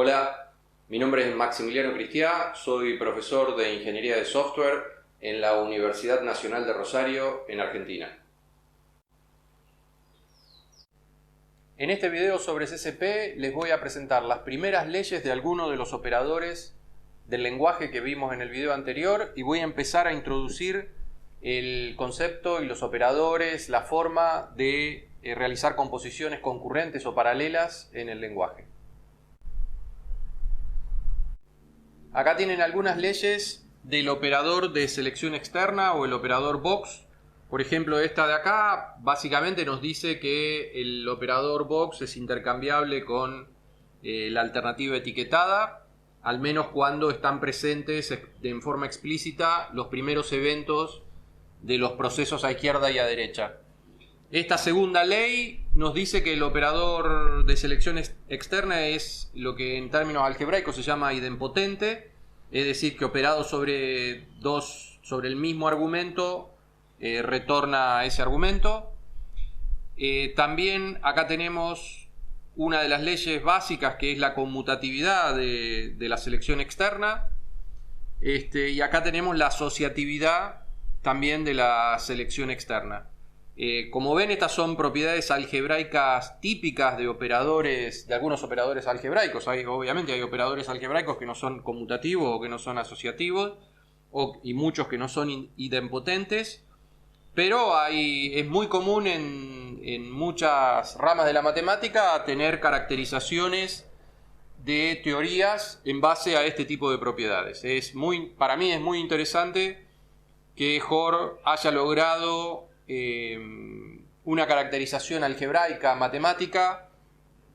Hola, mi nombre es Maximiliano Cristiá, soy profesor de Ingeniería de Software en la Universidad Nacional de Rosario, en Argentina. En este video sobre CCP les voy a presentar las primeras leyes de algunos de los operadores del lenguaje que vimos en el video anterior y voy a empezar a introducir el concepto y los operadores, la forma de realizar composiciones concurrentes o paralelas en el lenguaje. Acá tienen algunas leyes del operador de selección externa o el operador box. Por ejemplo, esta de acá básicamente nos dice que el operador box es intercambiable con la alternativa etiquetada, al menos cuando están presentes en forma explícita los primeros eventos de los procesos a izquierda y a derecha. Esta segunda ley nos dice que el operador de selección externa es lo que en términos algebraicos se llama idempotente, es decir, que operado sobre el mismo argumento retorna ese argumento. También acá tenemos una de las leyes básicas, que es la conmutatividad de la selección externa, y acá tenemos la asociatividad también de la selección externa. Como ven, estas son propiedades algebraicas típicas de algunos operadores algebraicos. Obviamente hay operadores algebraicos que no son conmutativos o que no son asociativos, y muchos que no son idempotentes, pero es muy común en muchas ramas de la matemática tener caracterizaciones de teorías en base a este tipo de propiedades. Para mí es muy interesante que Hoare haya logrado una caracterización algebraica matemática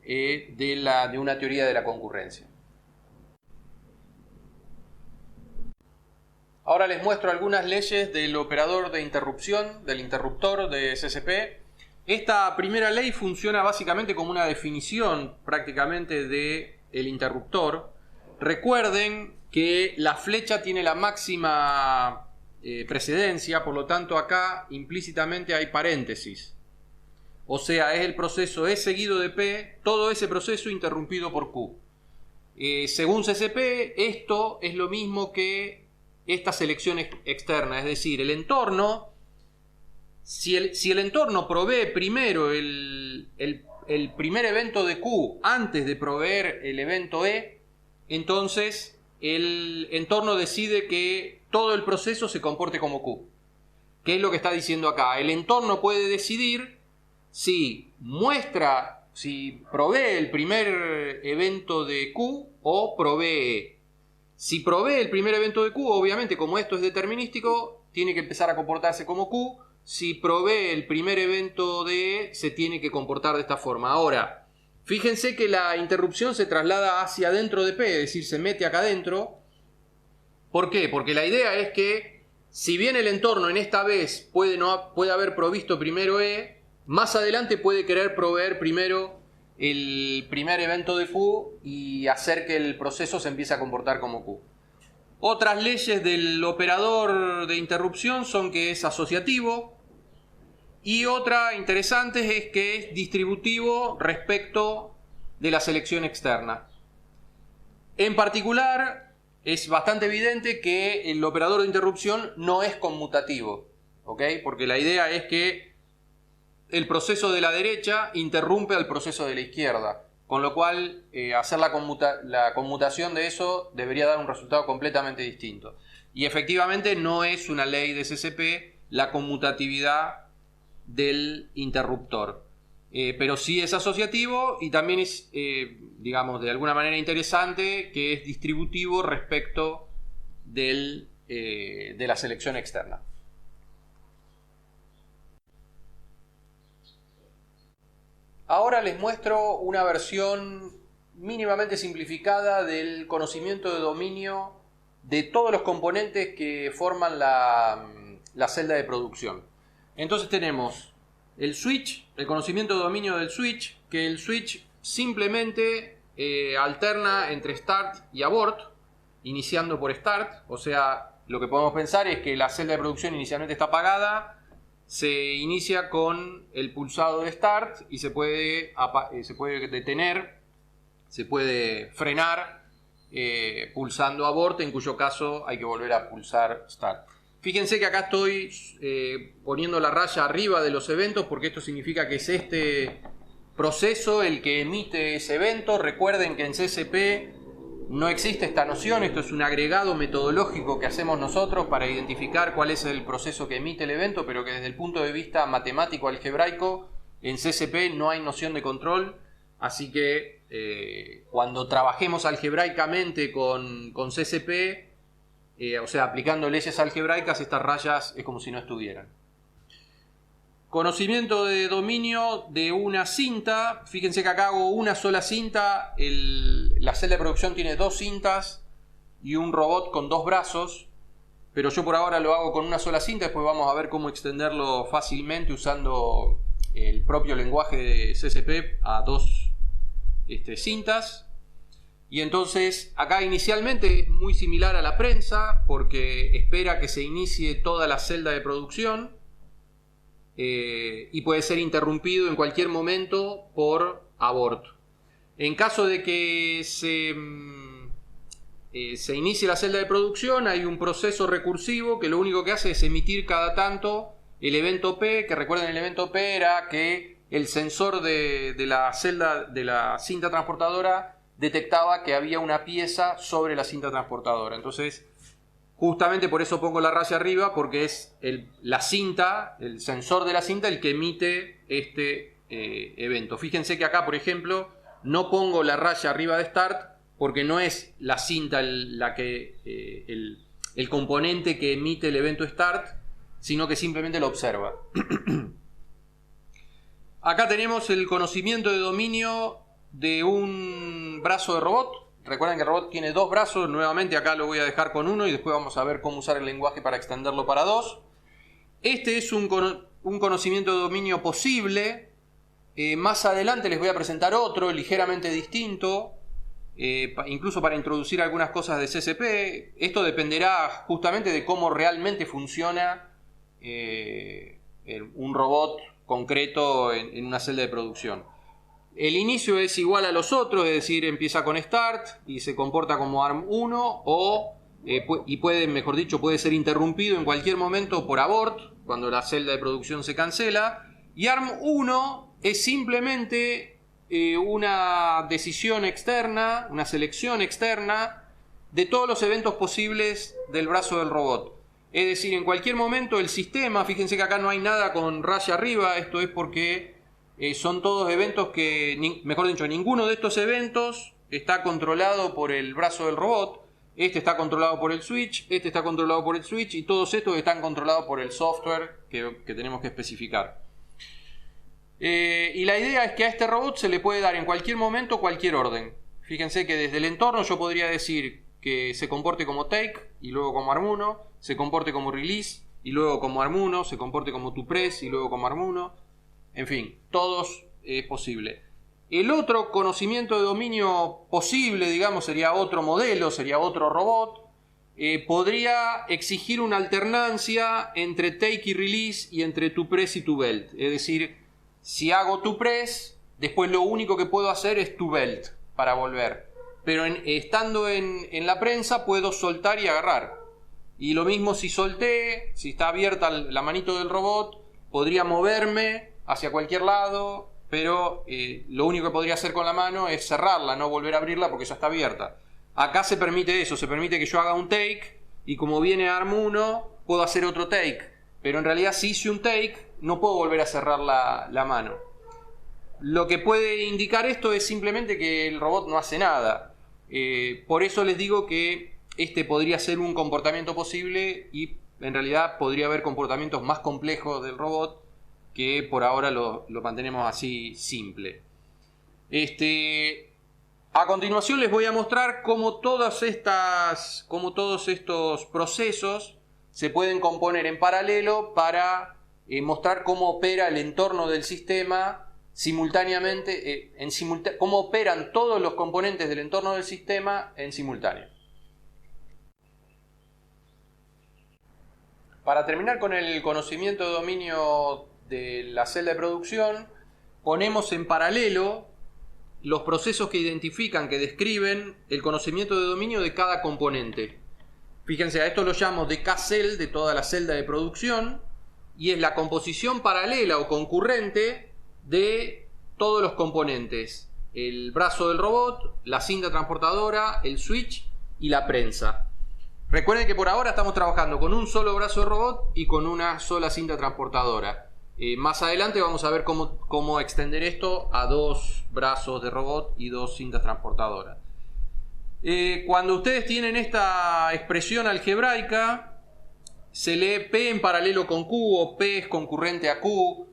de una teoría de la concurrencia. Ahora les muestro algunas leyes del operador de interrupción, del interruptor de CCP. Esta primera ley funciona básicamente como una definición prácticamente del interruptor. Recuerden que la flecha tiene la máxima precedencia, por lo tanto acá implícitamente hay paréntesis. O sea, es el proceso E seguido de P, todo ese proceso interrumpido por Q. Según CCP, esto es lo mismo que esta selección externa, es decir, el entorno, si el entorno provee primero el primer evento de Q antes de proveer el evento E, entonces el entorno decide que todo el proceso se comporte como Q. ¿Qué es lo que está diciendo acá? El entorno puede decidir si provee el primer evento de Q o provee E. Si provee el primer evento de Q, obviamente, como esto es determinístico, tiene que empezar a comportarse como Q. Si provee el primer evento de E, se tiene que comportar de esta forma. Ahora, fíjense que la interrupción se traslada hacia adentro de P, es decir, se mete acá adentro. ¿Por qué? Porque la idea es que, si bien el entorno en esta vez puede haber provisto primero E, más adelante puede querer proveer primero el primer evento de Q y hacer que el proceso se empiece a comportar como Q. Otras leyes del operador de interrupción son que es asociativo, y otra interesante es que es distributivo respecto de la selección externa. En particular, es bastante evidente que el operador de interrupción no es conmutativo, ¿ok? Porque la idea es que el proceso de la derecha interrumpe al proceso de la izquierda, con lo cual hacer la conmutación de eso debería dar un resultado completamente distinto. Y efectivamente no es una ley de CCP la conmutatividad del interruptor, pero sí es asociativo y también es, digamos, de alguna manera interesante que es distributivo respecto de la selección externa. Ahora les muestro una versión mínimamente simplificada del conocimiento de dominio de todos los componentes que forman la celda de producción. Entonces tenemos el switch, el conocimiento de dominio del switch, que el switch simplemente alterna entre start y abort, iniciando por start. O sea, lo que podemos pensar es que la celda de producción inicialmente está apagada, se inicia con el pulsado de start y se puede detener se puede frenar pulsando abort, en cuyo caso hay que volver a pulsar start. Fíjense que acá estoy poniendo la raya arriba de los eventos porque esto significa que es este proceso el que emite ese evento. Recuerden que en CSP no existe esta noción, esto es un agregado metodológico que hacemos nosotros para identificar cuál es el proceso que emite el evento, pero que desde el punto de vista matemático algebraico en CSP no hay noción de control, así que cuando trabajemos algebraicamente con CSP, o sea, aplicando leyes algebraicas, estas rayas es como si no estuvieran. Conocimiento de dominio de una cinta. Fíjense que acá hago una sola cinta. La celda de producción tiene dos cintas y un robot con dos brazos, pero yo por ahora lo hago con una sola cinta. Después vamos a ver cómo extenderlo fácilmente usando el propio lenguaje de CSP a dos cintas. Y entonces acá inicialmente es muy similar a la prensa porque espera que se inicie toda la celda de producción y puede ser interrumpido en cualquier momento por abort. En caso de que se inicie la celda de producción, hay un proceso recursivo que lo único que hace es emitir cada tanto el evento P, que recuerden, el evento P era que el sensor de la celda de la cinta transportadora detectaba que había una pieza sobre la cinta transportadora. Entonces, justamente por eso pongo la raya arriba, porque es la cinta, el sensor de la cinta, el que emite este evento. Fíjense que acá, por ejemplo, no pongo la raya arriba de start, porque no es la cinta el componente que emite el evento start, sino que simplemente lo observa. Acá tenemos el conocimiento de dominio de un brazo de robot. Recuerden que el robot tiene dos brazos. Nuevamente acá lo voy a dejar con uno y después vamos a ver cómo usar el lenguaje para extenderlo para dos. Este es un conocimiento de dominio posible. Más adelante les voy a presentar otro ligeramente distinto, incluso para introducir algunas cosas de CSP. Esto dependerá justamente de cómo realmente funciona un robot concreto en una celda de producción. El inicio es igual a los otros, es decir, empieza con start y se comporta como ARM1 y puede, mejor dicho, puede ser interrumpido en cualquier momento por abort, cuando la celda de producción se cancela. Y ARM1 es simplemente una decisión externa, una selección externa de todos los eventos posibles del brazo del robot. Es decir, en cualquier momento el sistema, fíjense que acá no hay nada con raya arriba, esto es porque son todos eventos que, mejor dicho, ninguno de estos eventos está controlado por el brazo del robot. Este está controlado por el switch, este está controlado por el switch y todos estos están controlados por el software que tenemos que especificar. Y la idea es que a este robot se le puede dar en cualquier momento cualquier orden. Fíjense que desde el entorno yo podría decir que se comporte como take y luego como ARM1, se comporte como release y luego como ARM1, se comporte como toPress y luego como ARM1. En fin, todos es posible. El otro conocimiento de dominio posible, digamos, sería otro modelo, sería otro robot. Podría exigir una alternancia entre take y release y entre toPress y toBelt. Es decir, si hago toPress, después lo único que puedo hacer es toBelt para volver. Pero estando en la prensa puedo soltar y agarrar. Y lo mismo si solté, si está abierta la manito del robot, podría moverme hacia cualquier lado, pero lo único que podría hacer con la mano es cerrarla, no volver a abrirla porque ya está abierta. Acá se permite eso, se permite que yo haga un take y como viene ARM1 puedo hacer otro take, pero en realidad si hice un take no puedo volver a cerrar la mano. Lo que puede indicar esto es simplemente que el robot no hace nada. Por eso les digo que este podría ser un comportamiento posible y en realidad podría haber comportamientos más complejos del robot que por ahora lo mantenemos así simple. A continuación les voy a mostrar cómo todos estos procesos se pueden componer en paralelo para mostrar cómo opera el entorno del sistema simultáneamente, cómo operan todos los componentes del entorno del sistema en simultáneo. Para terminar con el conocimiento de dominio de la celda de producción, ponemos en paralelo los procesos que identifican, que describen el conocimiento de dominio de cada componente. Fíjense, a esto lo llamo de K-cell, de toda la celda de producción, y es la composición paralela o concurrente de todos los componentes. El brazo del robot, la cinta transportadora, el switch y la prensa. Recuerden que por ahora estamos trabajando con un solo brazo de robot y con una sola cinta transportadora. Más adelante vamos a ver cómo extender esto a 2 brazos de robot y 2 cintas transportadoras. Cuando ustedes tienen esta expresión algebraica, se lee P en paralelo con Q, o P es concurrente a Q,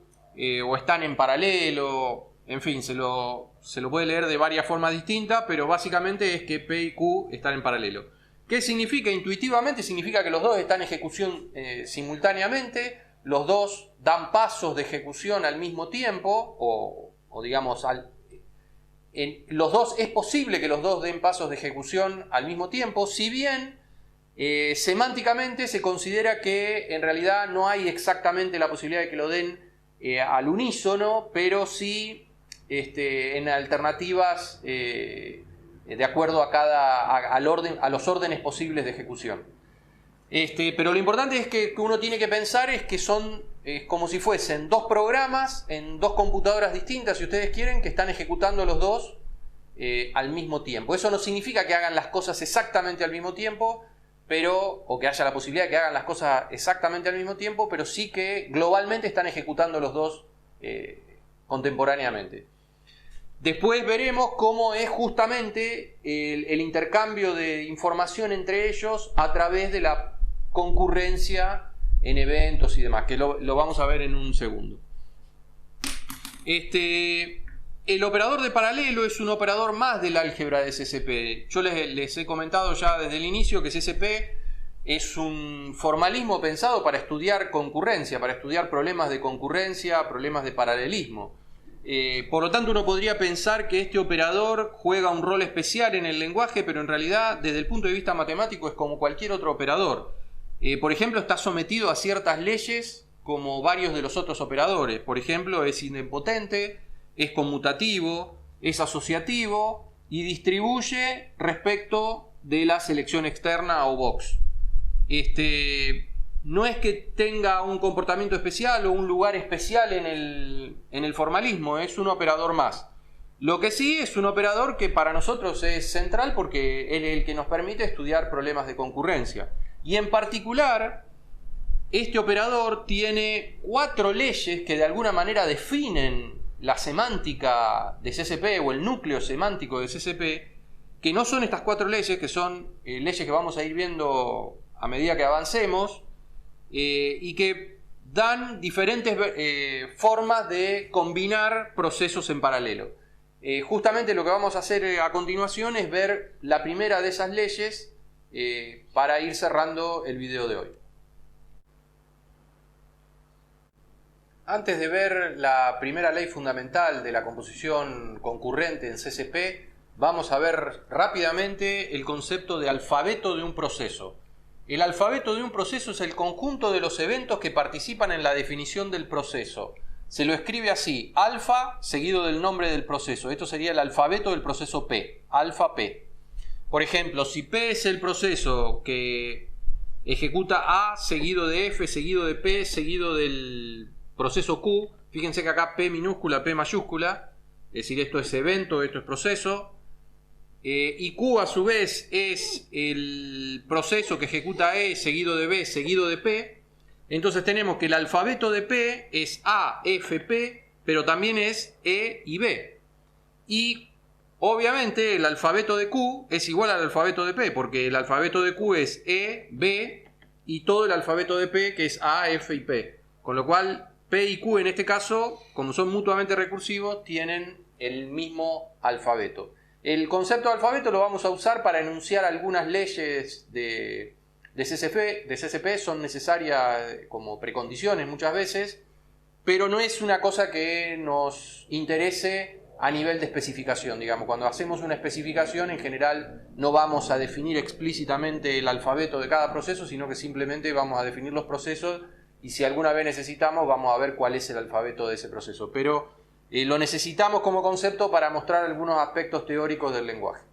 o están en paralelo, en fin, se lo puede leer de varias formas distintas, pero básicamente es que P y Q están en paralelo. ¿Qué significa? Intuitivamente significa que los dos están en ejecución simultáneamente, los dos dan pasos de ejecución al mismo tiempo, o digamos, los dos es posible que los dos den pasos de ejecución al mismo tiempo, si bien semánticamente se considera que en realidad no hay exactamente la posibilidad de que lo den al unísono, pero sí en alternativas de acuerdo a los órdenes posibles de ejecución. Pero lo importante es que uno tiene que pensar es que son como si fuesen 2 programas en 2 computadoras distintas, si ustedes quieren, que están ejecutando los dos al mismo tiempo. Eso no significa que hagan las cosas exactamente al mismo tiempo, o que haya la posibilidad de que hagan las cosas exactamente al mismo tiempo, pero sí que globalmente están ejecutando los dos contemporáneamente. Después veremos cómo es justamente el intercambio de información entre ellos a través de la concurrencia en eventos y demás, que lo vamos a ver en un segundo. El operador de paralelo es un operador más del álgebra de CSP. Yo les he comentado ya desde el inicio que CSP es un formalismo pensado para estudiar concurrencia, para estudiar problemas de concurrencia, problemas de paralelismo. Por lo tanto, uno podría pensar que este operador juega un rol especial en el lenguaje, pero en realidad, desde el punto de vista matemático, es como cualquier otro operador. Por ejemplo, está sometido a ciertas leyes como varios de los otros operadores. Por ejemplo, es idempotente, es conmutativo, es asociativo y distribuye respecto de la selección externa o box. No es que tenga un comportamiento especial o un lugar especial en el formalismo, es un operador más. Lo que sí es un operador que para nosotros es central porque es el que nos permite estudiar problemas de concurrencia. Y en particular, este operador tiene 4 leyes que de alguna manera definen la semántica de CSP o el núcleo semántico de CSP, que no son estas 4 leyes, que son leyes que vamos a ir viendo a medida que avancemos, y que dan diferentes formas de combinar procesos en paralelo. Justamente lo que vamos a hacer a continuación es ver la primera de esas leyes para ir cerrando el video de hoy. Antes de ver la primera ley fundamental de la composición concurrente en CSP, vamos a ver rápidamente el concepto de alfabeto de un proceso. El alfabeto de un proceso es el conjunto de los eventos que participan en la definición del proceso. Se lo escribe así, alfa seguido del nombre del proceso. Esto sería el alfabeto del proceso P, alfa P. Por ejemplo, si P es el proceso que ejecuta A seguido de F, seguido de P, seguido del proceso Q, fíjense que acá P minúscula, P mayúscula, es decir, esto es evento, esto es proceso. Y Q a su vez es el proceso que ejecuta E seguido de B seguido de P. Entonces tenemos que el alfabeto de P es A, F, P, pero también es E y B. Y obviamente el alfabeto de Q es igual al alfabeto de P, porque el alfabeto de Q es E, B y todo el alfabeto de P que es A, F y P. Con lo cual P y Q en este caso, como son mutuamente recursivos, tienen el mismo alfabeto. El concepto de alfabeto lo vamos a usar para enunciar algunas leyes de CSP, son necesarias como precondiciones muchas veces, pero no es una cosa que nos interese a nivel de especificación. Digamos, cuando hacemos una especificación, en general no vamos a definir explícitamente el alfabeto de cada proceso, sino que simplemente vamos a definir los procesos y si alguna vez necesitamos, vamos a ver cuál es el alfabeto de ese proceso. Pero lo necesitamos como concepto para mostrar algunos aspectos teóricos del lenguaje.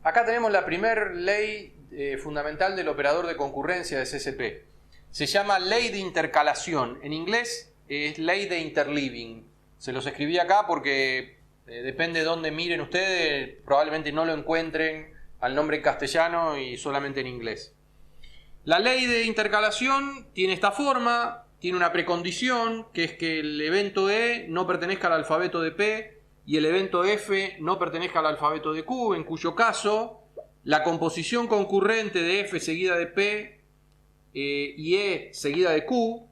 Acá tenemos la primera ley fundamental del operador de concurrencia de CSP. Se llama ley de intercalación. En inglés es ley de interleaving. Se los escribí acá porque depende de dónde miren ustedes, probablemente no lo encuentren al nombre en castellano y solamente en inglés. La ley de intercalación tiene esta forma, tiene una precondición, que es que el evento E no pertenezca al alfabeto de P y el evento F no pertenezca al alfabeto de Q, en cuyo caso la composición concurrente de F seguida de P y E seguida de Q,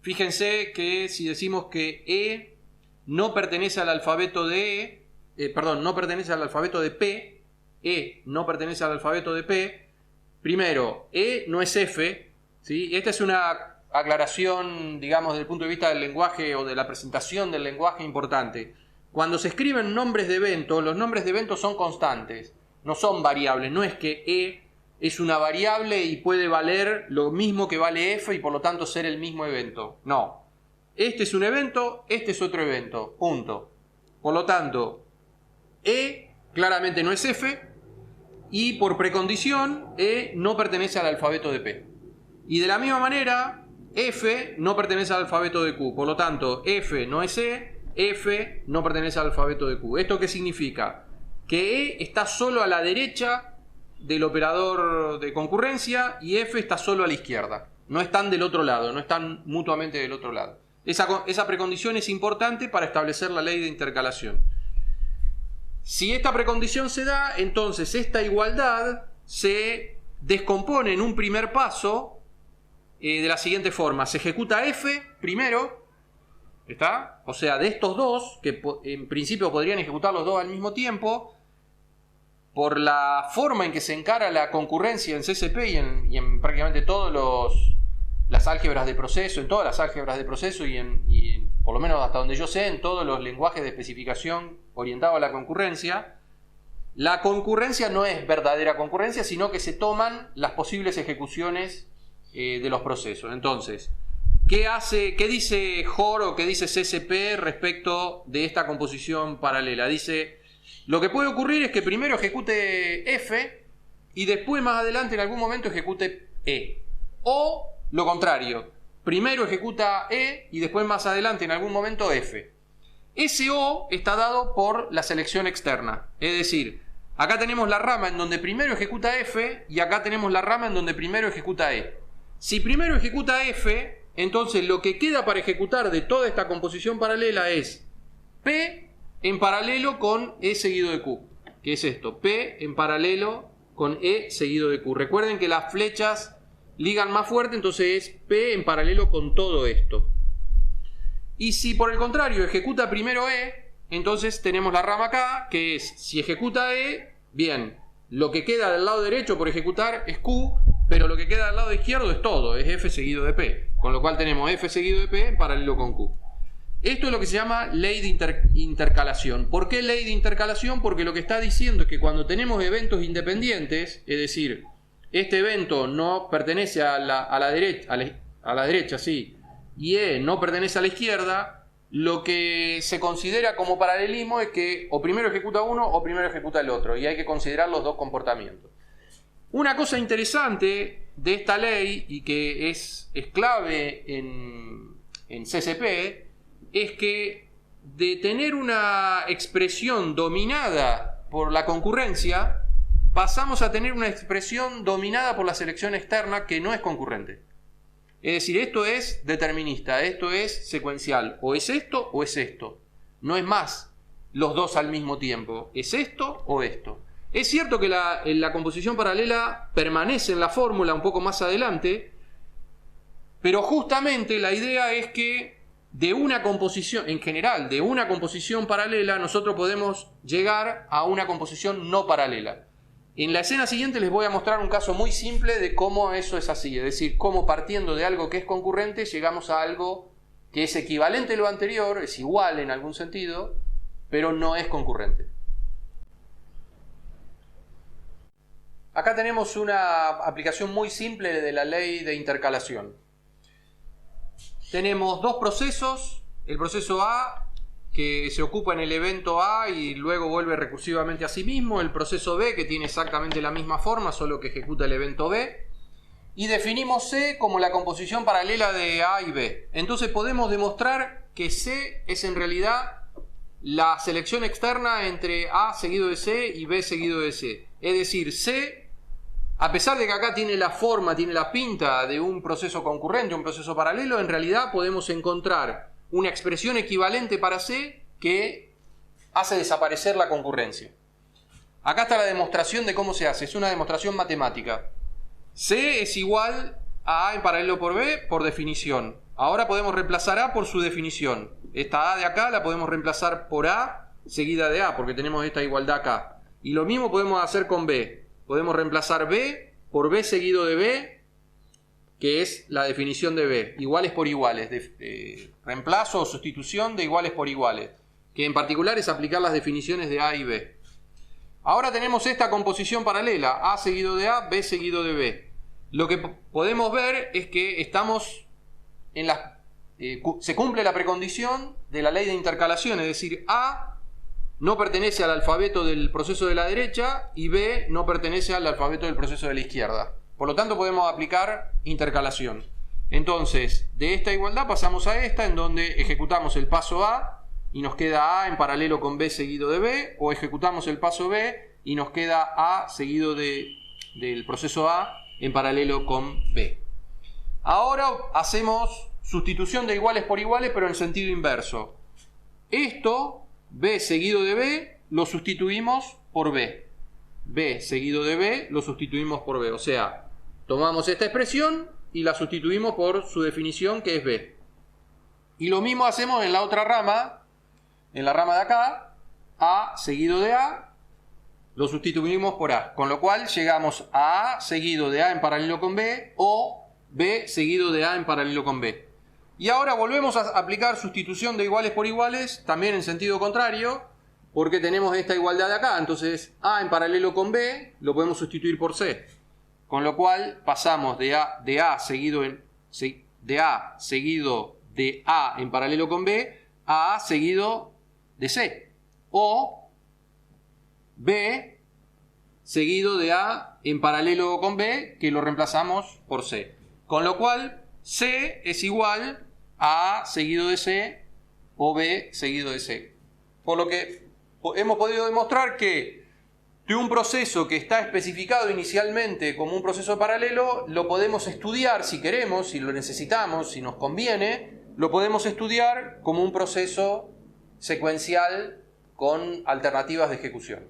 fíjense que si decimos que E no pertenece al alfabeto de no pertenece al alfabeto de P, E no pertenece al alfabeto de P, primero, E no es F, ¿sí? Esta es una aclaración, digamos, desde el punto de vista del lenguaje o de la presentación del lenguaje importante. Cuando se escriben nombres de eventos, los nombres de eventos son constantes, no son variables, no es que E es una variable y puede valer lo mismo que vale F y por lo tanto ser el mismo evento. No. Este es un evento, este es otro evento. Punto. Por lo tanto, E claramente no es F y por precondición E no pertenece al alfabeto de P. Y de la misma manera, F no pertenece al alfabeto de Q. Por lo tanto, F no es E, F no pertenece al alfabeto de Q. ¿Esto qué significa? Que E está solo a la derecha del operador de concurrencia y F está solo a la izquierda. No están del otro lado, no están mutuamente del otro lado. Esa precondición es importante para establecer la ley de intercalación. Si esta precondición se da, entonces esta igualdad se descompone en un primer paso de la siguiente forma. Se ejecuta F primero, ¿está? O sea, de estos dos, que en principio podrían ejecutar los dos al mismo tiempo, por la forma en que se encara la concurrencia en CSP y en prácticamente todas las álgebras de proceso, en todas las álgebras de proceso y por lo menos hasta donde yo sé, en todos los lenguajes de especificación orientados a la concurrencia no es verdadera concurrencia, sino que se toman las posibles ejecuciones de los procesos. Entonces, ¿qué dice HOR o qué dice CSP respecto de esta composición paralela? Dice, lo que puede ocurrir es que primero ejecute F y después más adelante en algún momento ejecute E. O lo contrario, primero ejecuta E y después más adelante en algún momento F. Ese O está dado por la selección externa. Es decir, acá tenemos la rama en donde primero ejecuta F y acá tenemos la rama en donde primero ejecuta E. Si primero ejecuta F, entonces lo que queda para ejecutar de toda esta composición paralela es P en paralelo con E seguido de Q. ¿Qué es esto? P en paralelo con E seguido de Q. Recuerden que las flechas ligan más fuerte, entonces es P en paralelo con todo esto. Y si por el contrario ejecuta primero E, entonces tenemos la rama acá, que es, si ejecuta E, bien, lo que queda del lado derecho por ejecutar es Q, pero lo que queda del lado izquierdo es todo, es F seguido de P. Con lo cual tenemos F seguido de P en paralelo con Q. Esto es lo que se llama ley de intercalación. ¿Por qué ley de intercalación? Porque lo que está diciendo es que cuando tenemos eventos independientes, es decir, este evento no pertenece a la derecha, sí, y E no pertenece a la izquierda, lo que se considera como paralelismo es que o primero ejecuta uno o primero ejecuta el otro, y hay que considerar los dos comportamientos. Una cosa interesante de esta ley, y que es clave en CSP, es que de tener una expresión dominada por la concurrencia, pasamos a tener una expresión dominada por la selección externa que no es concurrente. Es decir, esto es determinista, esto es secuencial, o es esto o es esto. No es más los dos al mismo tiempo, es esto o esto. Es cierto que la composición paralela permanece en la fórmula un poco más adelante, pero justamente la idea es que de una composición, en general, de una composición paralela, nosotros podemos llegar a una composición no paralela. En la escena siguiente les voy a mostrar un caso muy simple de cómo eso es así, es decir, cómo partiendo de algo que es concurrente llegamos a algo que es equivalente a lo anterior, es igual en algún sentido, pero no es concurrente. Acá tenemos una aplicación muy simple de la ley de intercalación. tenemos dos procesos, el proceso A que se ocupa en el evento A y luego vuelve recursivamente a sí mismo, el proceso B que tiene exactamente la misma forma, solo que ejecuta el evento B, y definimos C como la composición paralela de A y B. Entonces podemos demostrar que C es en realidad la selección externa entre A seguido de C y B seguido de C. Es decir, C, a pesar de que acá tiene la forma, tiene la pinta de un proceso concurrente, un proceso paralelo, en realidad podemos encontrar una expresión equivalente para C que hace desaparecer la concurrencia. Acá está la demostración de cómo se hace. Es una demostración matemática. C es igual a A en paralelo por B por definición. Ahora podemos reemplazar A por su definición. Esta A de acá la podemos reemplazar por A seguida de A, porque tenemos esta igualdad acá. Y lo mismo podemos hacer con B. Podemos reemplazar B por B seguido de B, que es la definición de B. Iguales por iguales. Reemplazo o sustitución de iguales por iguales. Que en particular es aplicar las definiciones de A y B. Ahora tenemos esta composición paralela. A seguido de A, B seguido de B. Lo que podemos ver es que estamos en se cumple la precondición de la ley de intercalación. Es decir, A no pertenece al alfabeto del proceso de la derecha y B no pertenece al alfabeto del proceso de la izquierda. Por lo tanto podemos aplicar intercalación. Entonces, de esta igualdad pasamos a esta, en donde ejecutamos el paso A y nos queda A en paralelo con B seguido de B, o ejecutamos el paso B y nos queda A seguido del proceso A en paralelo con B. Ahora hacemos sustitución de iguales por iguales, pero en sentido inverso. Esto, B seguido de B, lo sustituimos por B. B seguido de B lo sustituimos por B. O sea, tomamos esta expresión y la sustituimos por su definición, que es B. Y lo mismo hacemos en la otra rama, en la rama de acá. A seguido de A lo sustituimos por A. Con lo cual llegamos a A seguido de A en paralelo con B, o B seguido de A en paralelo con B. Y ahora volvemos a aplicar sustitución de iguales por iguales, también en sentido contrario, porque tenemos esta igualdad de acá. Entonces A en paralelo con B lo podemos sustituir por C. Con lo cual pasamos de A seguido de A en paralelo con B a A seguido de C. O B seguido de A en paralelo con B, que lo reemplazamos por C. Con lo cual C es igual a A seguido de C o B seguido de C. Por lo que hemos podido demostrar que de un proceso que está especificado inicialmente como un proceso paralelo, lo podemos estudiar si queremos, si lo necesitamos, si nos conviene, lo podemos estudiar como un proceso secuencial con alternativas de ejecución.